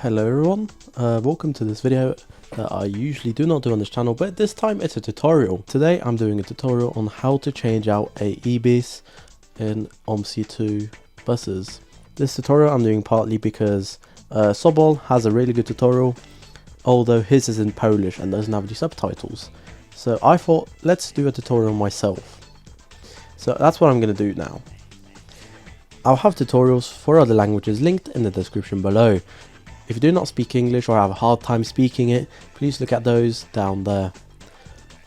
Hello everyone, welcome to this video that I usually do not do on this channel, but this time it's a tutorial. Today I'm doing a tutorial on how to change out a IBIS in OMSI 2 buses. This tutorial I'm doing partly because Sobol has a really good tutorial, although his is in Polish and doesn't have any subtitles. So I thought, let's do a tutorial myself. So that's what I'm going to do now. I'll have tutorials for other languages linked in the description below. If you do not speak English or have a hard time speaking it, please look at those down there.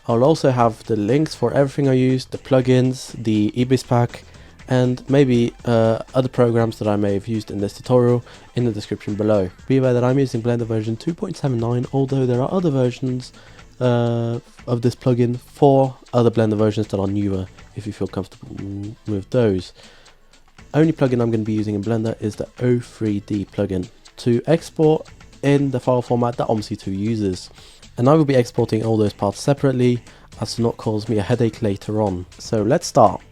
I'll also have the links for everything I use, the plugins, the IBIS pack, and maybe other programs that I may have used in this tutorial in the description below. Be aware that I'm using Blender version 2.79, although there are other versions of this plugin for other Blender versions that are newer, if you feel comfortable with those. Only plugin I'm going to be using in Blender is the O3D plugin to export in the file format that OMSI 2 uses. And I will be exporting all those parts separately as to not cause me a headache later on. So let's start.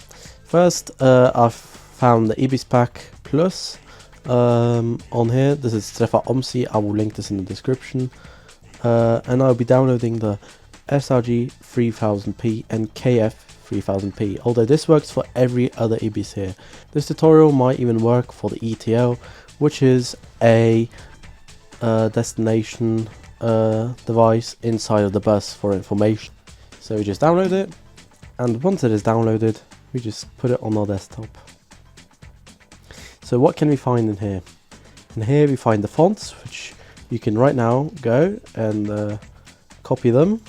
First, I've found the IBIS pack plus on here. This is Strefa OMSI. I will link this in the description. And I'll be downloading the sRG 3000p and KF 3000p, although this works for every other IBIS here. This tutorial might even work for the ETL, which is a destination device inside of the bus for information. So we just download it, and once it is downloaded, we just put it on our desktop. So what can we find in here? In here we find the fonts, which you can right now go and copy them.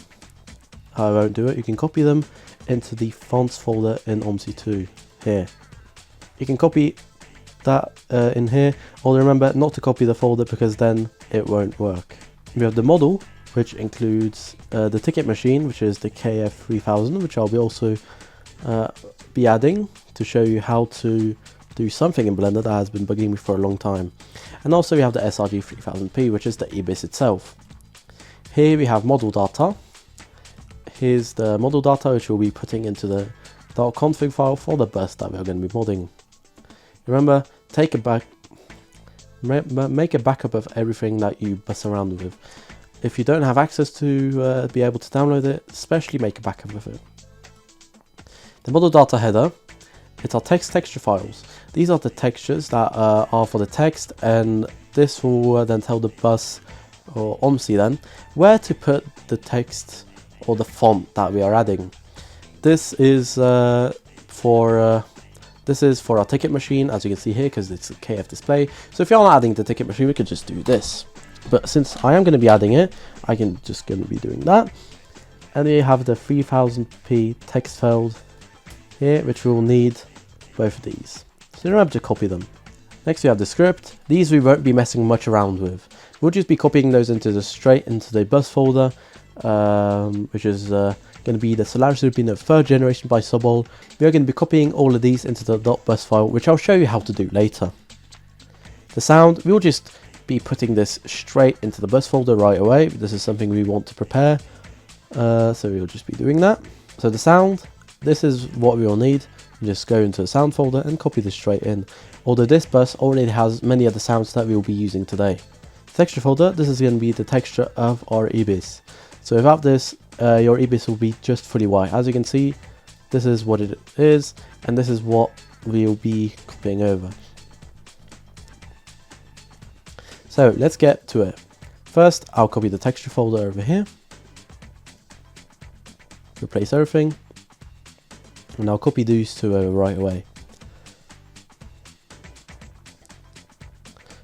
I won't do it. You can copy them into the fonts folder in OMSI 2 here. You can copy that in here, although remember not to copy the folder because then it won't work. We have the model, which includes the ticket machine, which is the KF 3000, which I'll be also be adding to show you how to do something in Blender that has been bugging me for a long time. And also we have the sRG 3000p, which is the IBIS itself. Here we have model data. Here's the model data, which we'll be putting into the .config file for the bus that we're going to be modding. Remember, make a backup of everything that you bus around with. If you don't have access to be able to download it, especially make a backup of it. The model data header, it's our texture files. These are the textures that are for the text, and this will then tell the bus, or OMSI then, where to put the text or the font that we are adding. This is for our ticket machine, as you can see here, because it's a KF display. So if you're not adding the ticket machine, we could just do this. But since I am going to be adding it, I can just going to be doing that. And then you have the 3000p text field here, which we will need both of these. So remember to copy them. Next we have the script. These we won't be messing much around with. We'll just be copying those straight into the bus folder, which is going to be the Solaris Rubino 3rd generation by Sobol. We are going to be copying all of these into the .bus file, which I'll show you how to do later. The sound, we'll just be putting this straight into the bus folder right away. This is something we want to prepare, so we'll just be doing that. So the sound, this is what we will need. Just go into the sound folder and copy this straight in, although this bus already has many other sounds that we will be using today. Texture folder, this is going to be the texture of our IBIS. So without this, your IBIS will be just fully white. As you can see, this is what it is, and this is what we'll be copying over. So let's get to it. First, I'll copy the texture folder over here. Replace everything. And I'll copy these two right away.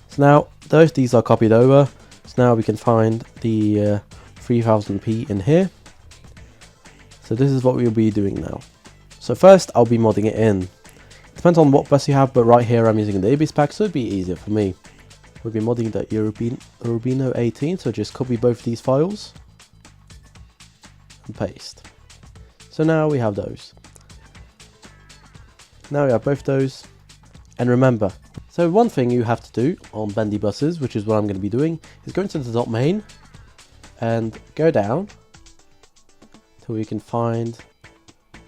So now, these are copied over. So now we can find the 3000p in here. So this is what we'll be doing now. So first I'll be modding it in. It depends on what bus you have, but right here I'm using the IBIS pack, so it'd be easier for me. We'll be modding the Rubino 18, so just copy both these files and paste. So now we have those. Now we have both those, and remember, so one thing you have to do on bendy buses, which is what I'm going to be doing, is go into the .main and go down till you can find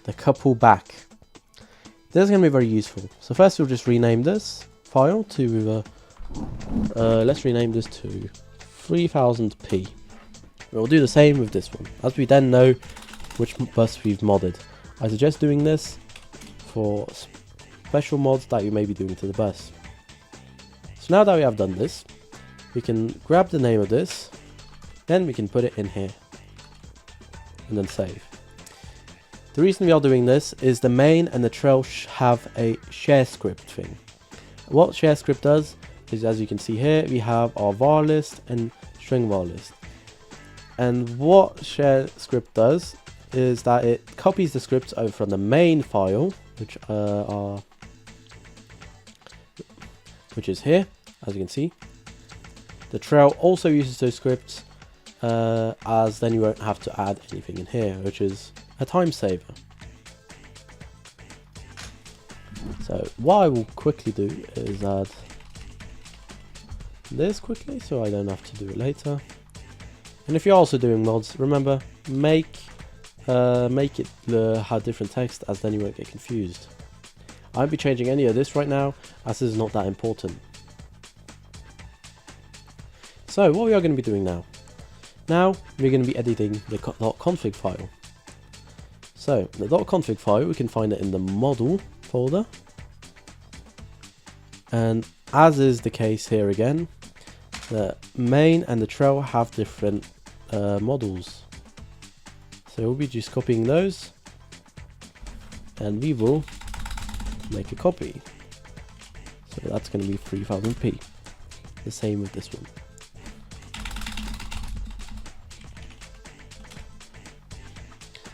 the couple back. This is going to be very useful. So first we'll just rename this file to Let's rename this to 3000p. We'll do the same with this one, as we then know which bus we've modded. I suggest doing this for special mods that you may be doing to the bus. So now that we have done this, we can grab the name of this, then we can put it in here, and then save. The reason we are doing this is the main and the trail have a share script thing. What share script does is, as you can see here, we have our var list and string var list. And what share script does is that it copies the scripts over from the main file, which is here, as you can see. The trail also uses those scripts, as then you won't have to add anything in here, which is a time saver. So what I will quickly do is add this quickly, so I don't have to do it later. And if you're also doing mods, remember, make it have different text, as then you won't get confused. I won't be changing any of this right now, as this is not that important. So what we are going to be doing now? Now we're going to be editing the .config file. So the .config file, we can find it in the model folder. And as is the case here again, the main and the trail have different models. So we'll be just copying those, and we will make a copy. So that's going to be 3000p. The same with this one.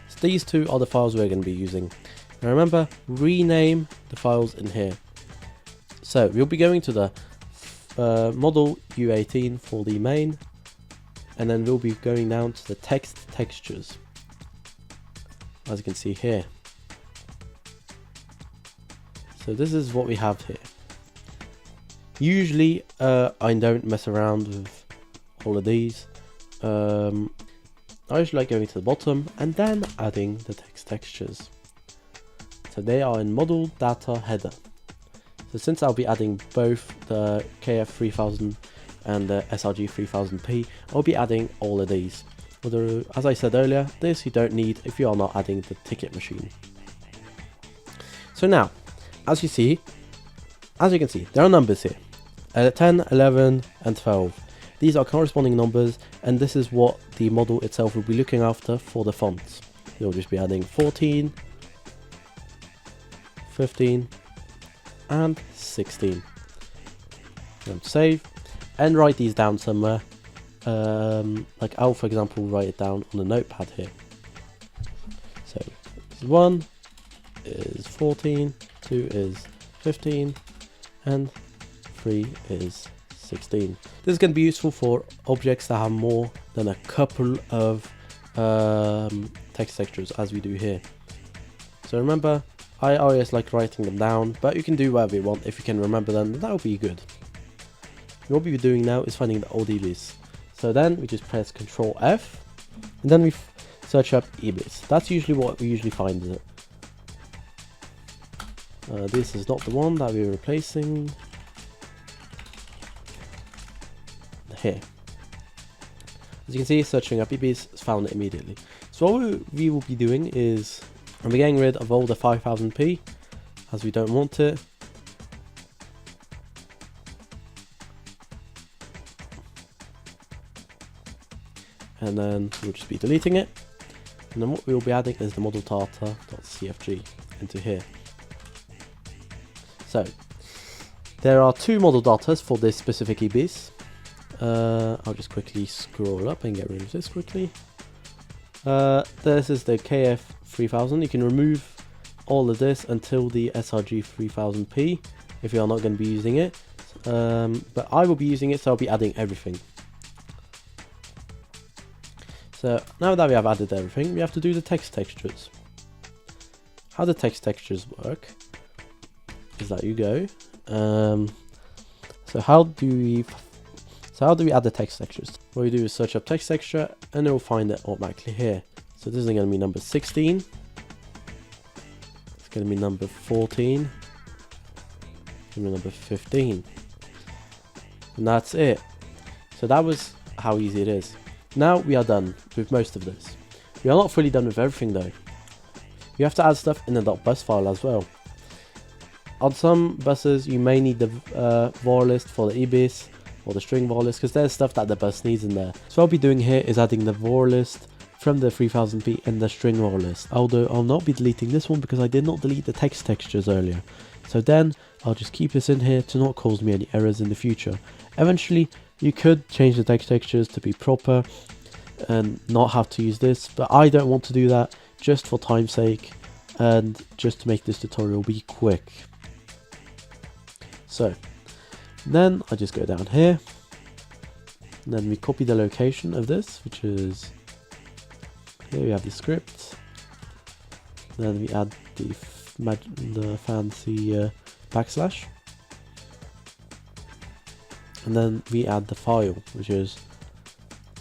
So these two are the files we're going to be using. Now remember, rename the files in here. So we'll be going to the model U18 for the main, and then we'll be going down to the text textures, as you can see here. So this is what we have here. Usually I don't mess around with all of these. I usually like going to the bottom and then adding the text textures. So they are in model data header. So since I'll be adding both the KF3000 and the SRG 3000p, I'll be adding all of these. Although, as I said earlier, this you don't need if you are not adding the ticket machine. So now, as you can see, there are numbers here. 10, 11 and 12. These are corresponding numbers, and this is what the model itself will be looking after for the fonts. You'll just be adding 14, 15 and 16. And save and write these down somewhere. Like I'll, for example, write it down on a notepad here. So 1 is 14, 2 is 15 and 3 is 16. This is going to be useful for objects that have more than a couple of text textures, as we do here. So remember, I always like writing them down, but you can do whatever you want. If you can remember them, that will be good. What we'll be doing now is finding the old IBIS. So then we just press Ctrl F, and then we search up IBIS. That's usually what we usually find in it. This is not the one that we're replacing. Here. As you can see, searching up IBIS found it immediately. So what we will be doing is, I'll be getting rid of all the 5000p, as we don't want it. And then we'll just be deleting it. And then what we will be adding is the model data.cfg into here. So there are two model datas for this specific IBIS. I'll just quickly scroll up and get rid of this quickly. This is the KF3000. You can remove all of this until the SRG 3000p if you are not going to be using it. But I will be using it, so I'll be adding everything. So now that we have added everything, we have to do the text textures. How the text textures work is that you go. So how do we add the text textures? What we do is search up text texture, and it will find it automatically here. So this is going to be number 16. It's going to be number 14. It's going to be number 15. And that's it. So that was how easy it is. Now we are done with most of this. We are not fully done with everything though. You have to add stuff in the .bus file as well. On some buses you may need the var list for the IBIS or the string var list, because there's stuff that the bus needs in there. So what I'll be doing here is adding the var list from the 3000p and the string var list. Although I'll not be deleting this one because I did not delete the text textures earlier. So then I'll just keep this in here to not cause me any errors in the future. Eventually you could change the text textures to be proper and not have to use this, but I don't want to do that just for time's sake and just to make this tutorial be quick. So then I just go down here, and then we copy the location of this, which is here. We have the script, then we add the fancy backslash, and then we add the file, which is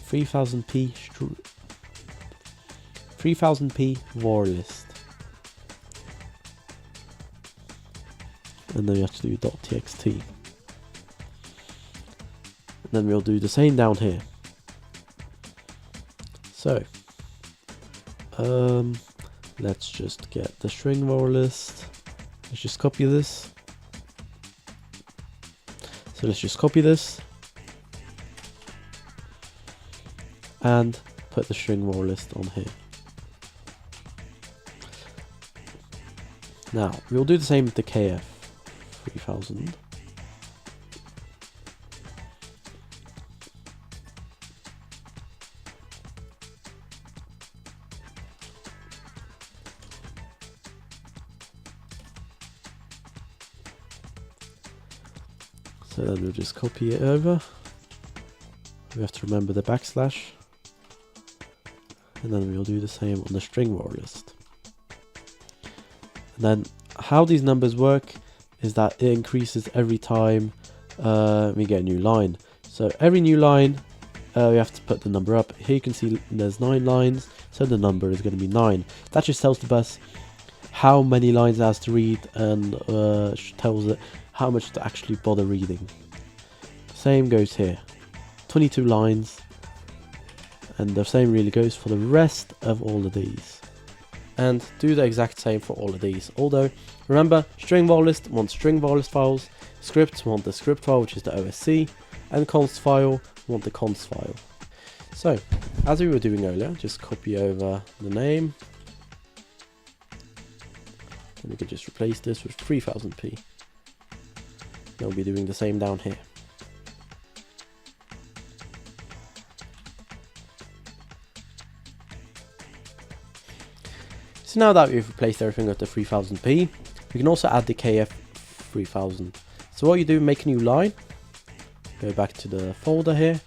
3000p var list, and then we have to do .txt. Then we'll do the same down here. So let's just get the string var list. Let's just copy this. So let's just copy this and put the string var list on here. Now we'll do the same with the KF 3000. So then we'll just copy it over. We have to remember the backslash. And then we'll do the same on the string var list. And then how these numbers work is that it increases every time we get a new line. So every new line, we have to put the number up. Here you can see there's 9 lines, so the number is going to be 9. That just tells the bus how many lines it has to read, and tells it how much to actually bother reading. Same goes here, 22 lines, and the same really goes for the rest of all of these. And do the exact same for all of these. Although remember, string var list wants string var list files, scripts want the script file, which is the OSC, and const file want the const file. So as we were doing earlier, just copy over the name, and we can just replace this with 3000p. We'll be doing the same down here. So now that we've replaced everything with the 3000p, we can also add the KF 3000. So what you do, make a new line, go back to the folder here,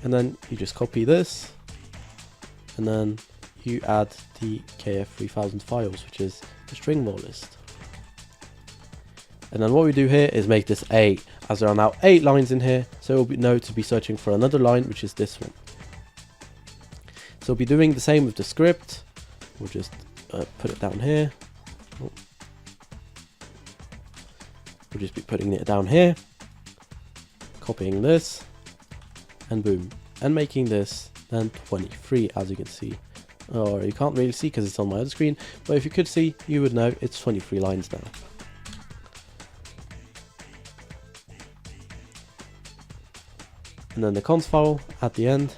and then you just copy this, and then you add the KF 3000 files, which is the string var list. And then what we do here is make this 8, as there are now 8 lines in here, so we'll know to be searching for another line, which is this one. So we'll be doing the same with the script. We'll just put it down here. Oh. We'll just be putting it down here, copying this, and boom, and making this then 23, as you can see. Or you can't really see because it's on my other screen, but if you could see, you would know it's 23 lines now. And then the const file at the end.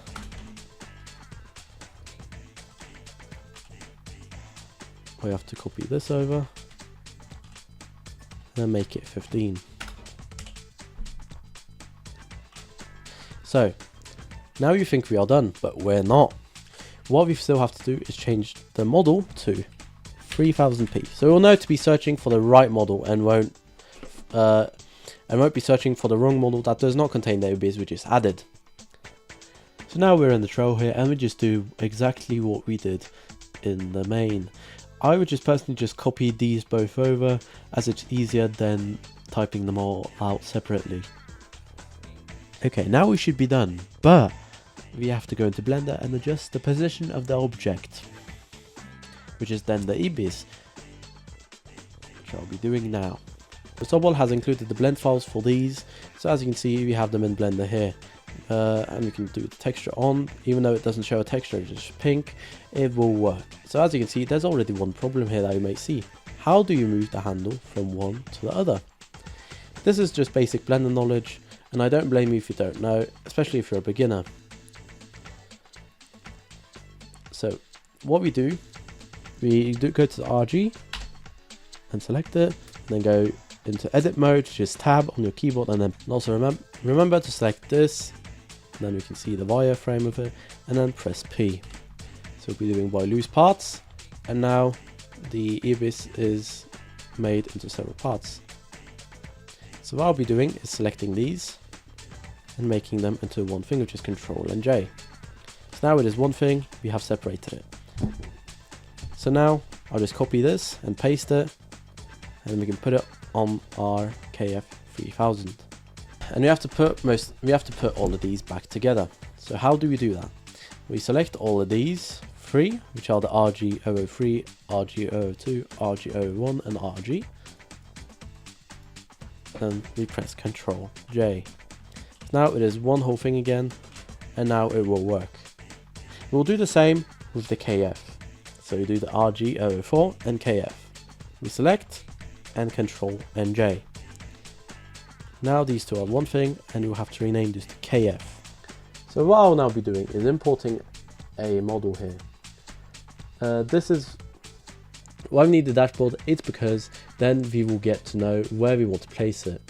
We have to copy this over, and then make it 15. So now you think we are done, but we're not. What we still have to do is change the model to 3000p. So we'll know to be searching for the right model and won't be searching for the wrong model that does not contain the IBIS we just added. So now we're in the trail here, and we just do exactly what we did in the main. I would just personally just copy these both over, as it's easier than typing them all out separately. Okay, now we should be done, but we have to go into Blender and adjust the position of the object, which is then the IBIS, which I'll be doing now. The Sobol has included the blend files for these, so as you can see we have them in Blender here. And we can do the texture on, even though it doesn't show a texture, it's just pink, it will work. So as you can see, there's already one problem here that you may see. How do you move the handle from one to the other? This is just basic Blender knowledge, and I don't blame you if you don't know, especially if you're a beginner. So what we do, go to the RG and select it, and then go into edit mode, just tab on your keyboard, and then also remember to select this, and then we can see the wireframe of it, and then press P. So we'll be doing by loose parts, and now the IBIS is made into several parts. So what I'll be doing is selecting these and making them into one thing, which is Control and J. So now it is one thing, we have separated it. So now I'll just copy this and paste it, and we can put it on our KF3000. And we have to put all of these back together. So how do we do that? We select all of these three, which are the RG003, RG002, RG001 and RG. Then we press Ctrl J. Now it is one whole thing again, and now it will work. We'll do the same with the KF. So we do the RG004 and KF. We select and Ctrl and J. Now these two are one thing, and you'll have to rename this to KF. So what I'll now be doing is importing a model here. This is why we need the dashboard. It's because then we will get to know where we want to place it,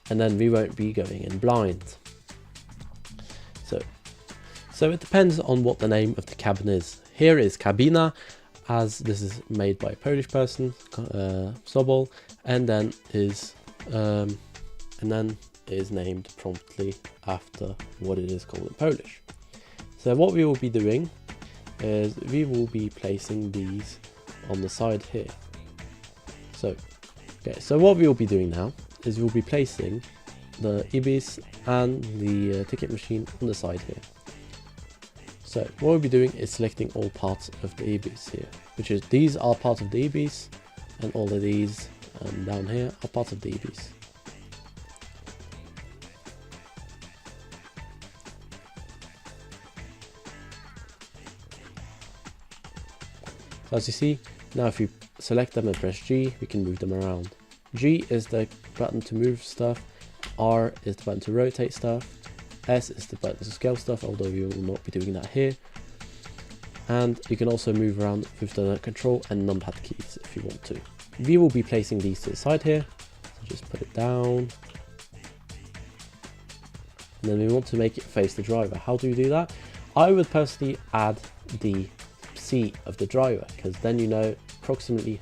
and then we won't be going in blind. So it depends on what the name of the cabin is. Here is Kabina, as this is made by a Polish person, Sobol, and then is named promptly after what it is called in Polish. So what we will be doing is we will be placing these on the side here. So what we will be doing now is we'll be placing the IBIS and the ticket machine on the side here. So what we'll be doing is selecting all parts of the IBIS here, which is these are part of the IBIS, and all of these down here are part of the IBIS. So as you see, now if you select them and press G, we can move them around. G is the button to move stuff, R is the button to rotate stuff, S is the button to scale stuff, although we will not be doing that here. And you can also move around with the control and numpad keys if you want to. We will be placing these to the side here, so just put it down. And then we want to make it face the driver. How do we do that? I would personally add the seat of the driver, because then you know approximately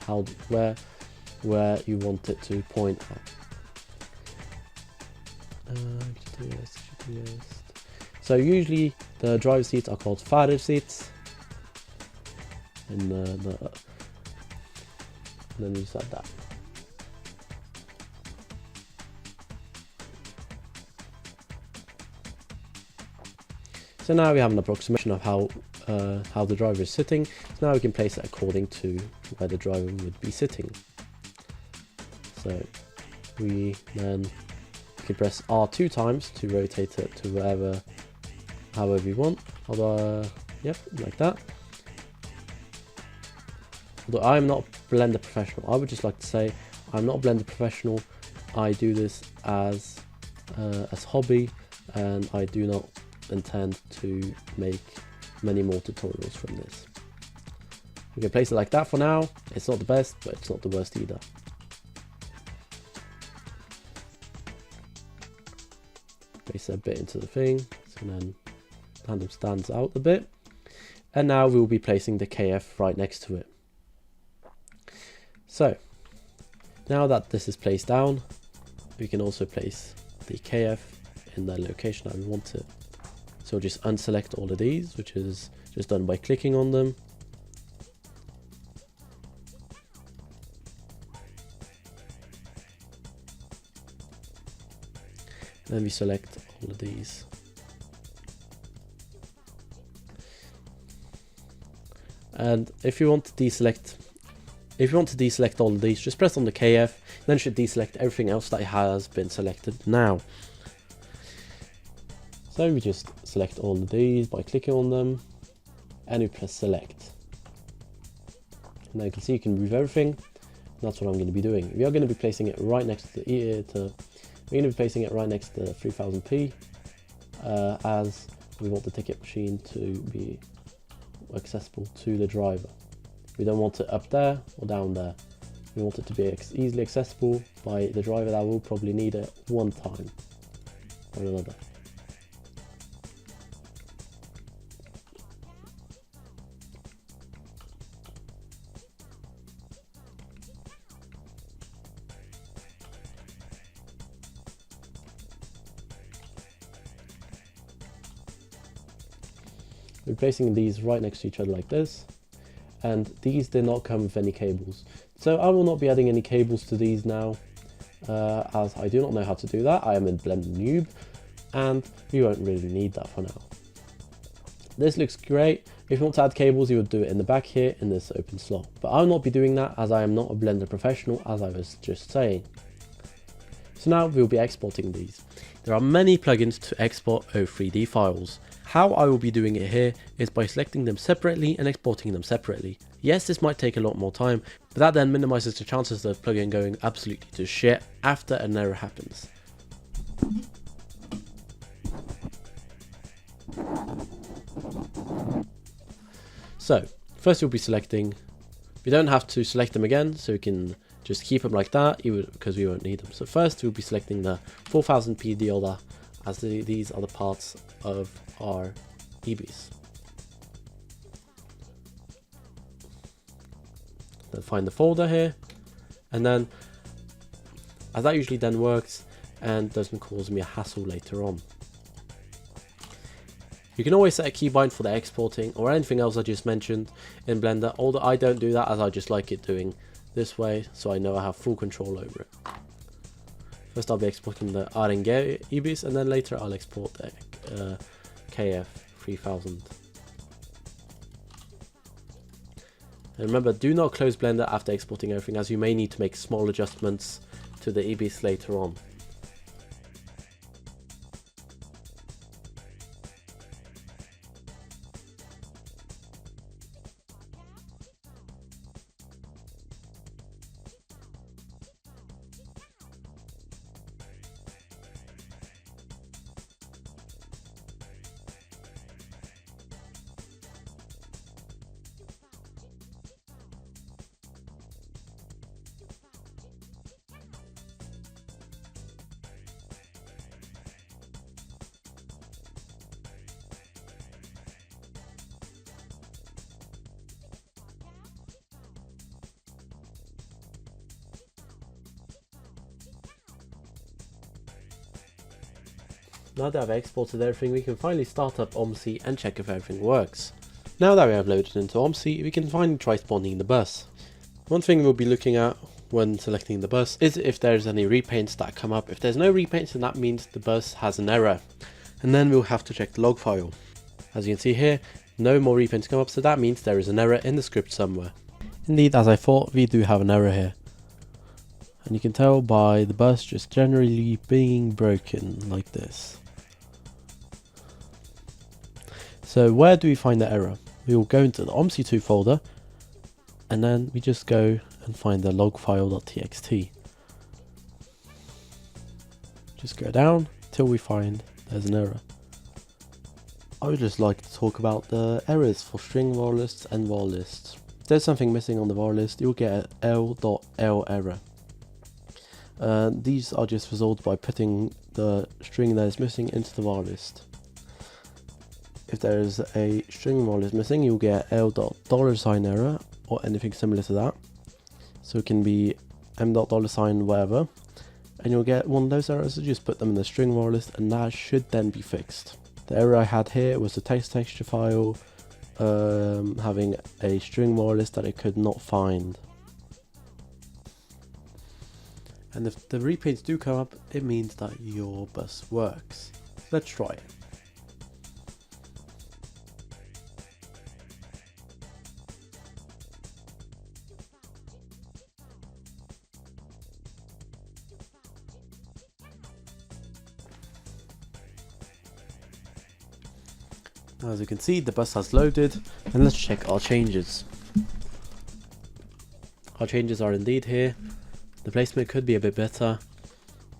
where you want it to point at. So usually the driver seats are called Fahrer seats, and then you set that. So now we have an approximation of how the driver is sitting. So now we can place it according to where the driver would be sitting. So we then can press R 2 times to rotate it to however you want. Although, yep, like that. Although I'm not a Blender professional, I would just like to say I'm not a Blender professional. I do this as hobby, and I do not intend to make many more tutorials from this. We can place it like that for now. It's not the best, but it's not the worst either. Place a bit into the thing, so then tandem stands out a bit. And now we'll be placing the KF right next to it. So now that this is placed down, we can also place the KF in the location that we want it. So just unselect all of these, which is just done by clicking on them. Then we select all of these. And if you want to deselect If you want to deselect all of these, just press on the KF, then it should deselect everything else that has been selected now. So we just select all of these by clicking on them, and we press select. Now you can see you can move everything. That's what I'm going to be doing. We are going to be placing it right next to the we're going to be placing it right next to 3000p, as we want the ticket machine to be accessible to the driver. We don't want it up there or down there. We want it to be easily accessible by the driver that will probably need it one time or another. We're placing these right next to each other like this, and these did not come with any cables. So I will not be adding any cables to these now, as I do not know how to do that. I am a Blender noob, and you won't really need that for now. This looks great. If you want to add cables, you would do it in the back here in this open slot. But I will not be doing that, as I am not a Blender professional, as I was just saying. So now we'll be exporting these. There are many plugins to export O3D files. How I will be doing it here is by selecting them separately and exporting them separately. Yes, this might take a lot more time, but that then minimizes the chances of the plugin going absolutely to shit after an error happens. So, first you'll be selecting, we don't have to select them again, so we can just keep them like that, because we won't need them. So first we'll be selecting the 4000p deoder, as these are the parts of our IBIS. Then find the folder here, and then as that usually then works and doesn't cause me a hassle later on. You can always set a keybind for the exporting or anything else I just mentioned in Blender, although I don't do that, as I just like it doing this way, so I know I have full control over it. First I'll be exporting the RNG IBIS, and then later I'll export the KF 3000. And remember, do not close Blender after exporting everything, as you may need to make small adjustments to the IBIS later on. Now that I've exported everything, we can finally start up OMSI and check if everything works. Now that we have loaded into OMSI, we can finally try spawning the bus. One thing we'll be looking at when selecting the bus is if there's any repaints that come up. If there's no repaints, then that means the bus has an error. And then we'll have to check the log file. As you can see here, no more repaints come up, so that means there is an error in the script somewhere. Indeed, as I thought, we do have an error here. And you can tell by the bus just generally being broken like this. So where do we find the error? We will go into the OMSI2 folder, and then we just go and find the log file.txt. Just go down till we find there's an error. I would just like to talk about the errors for string var lists and var lists. If there's something missing on the var list, you'll get an L.L error. These are just resolved by putting the string that is missing into the var list. If there is a string var list missing, you'll get $L.$ error or anything similar to that. So it can be $M.$ whatever, and you'll get one of those errors. So just put them in the string var list, and that should then be fixed. The error I had here was the text texture file having a string var list that it could not find. And if the repaints do come up, it means that your bus works. Let's try it. Now, as you can see, the bus has loaded, and let's check our changes. Our changes are indeed here. The placement could be a bit better,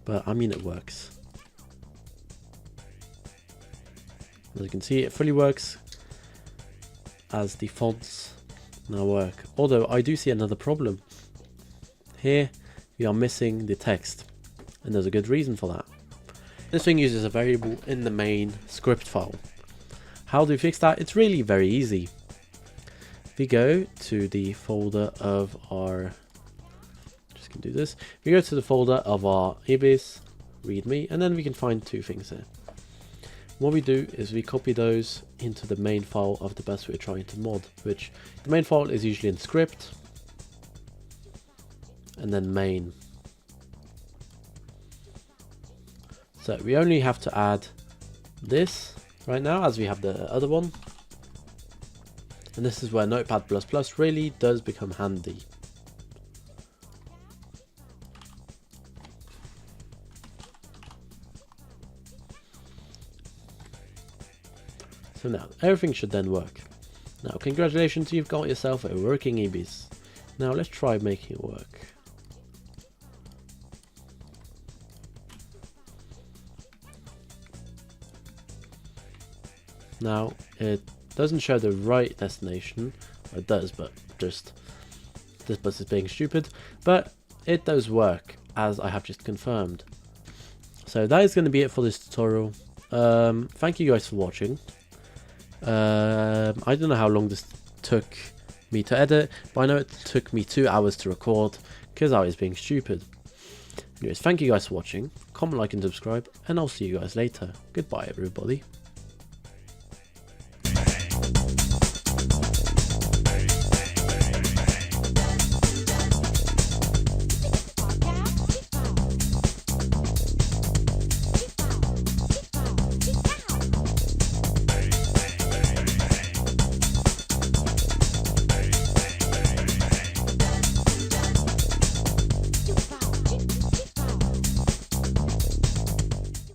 but I mean it works. As you can see, it fully works as the fonts now work. Although I do see another problem. Here we are missing the text, and there's a good reason for that. This thing uses a variable in the main script file. How do we fix that? It's really very easy. We go to the folder of our, just gonna do this. We go to the folder of our IBIS readme, and then we can find two things here. What we do is we copy those into the main file of the bus we're trying to mod, which the main file is usually in script, and then main. So we only have to add this right now, as we have the other one. And this is where Notepad++ really does become handy. So now everything should then work. Now congratulations, you've got yourself a working IBIS. Now let's try making it work. Now it doesn't show the right destination. It does, but just this bus is being stupid. But it does work, as I have just confirmed. So that is going to be it for this tutorial. Thank you guys for watching. I don't know how long this took me to edit, but I know it took me 2 hours to record because I was being stupid. Anyways, thank you guys for watching. Comment, like and subscribe, and I'll see you guys later. Goodbye everybody.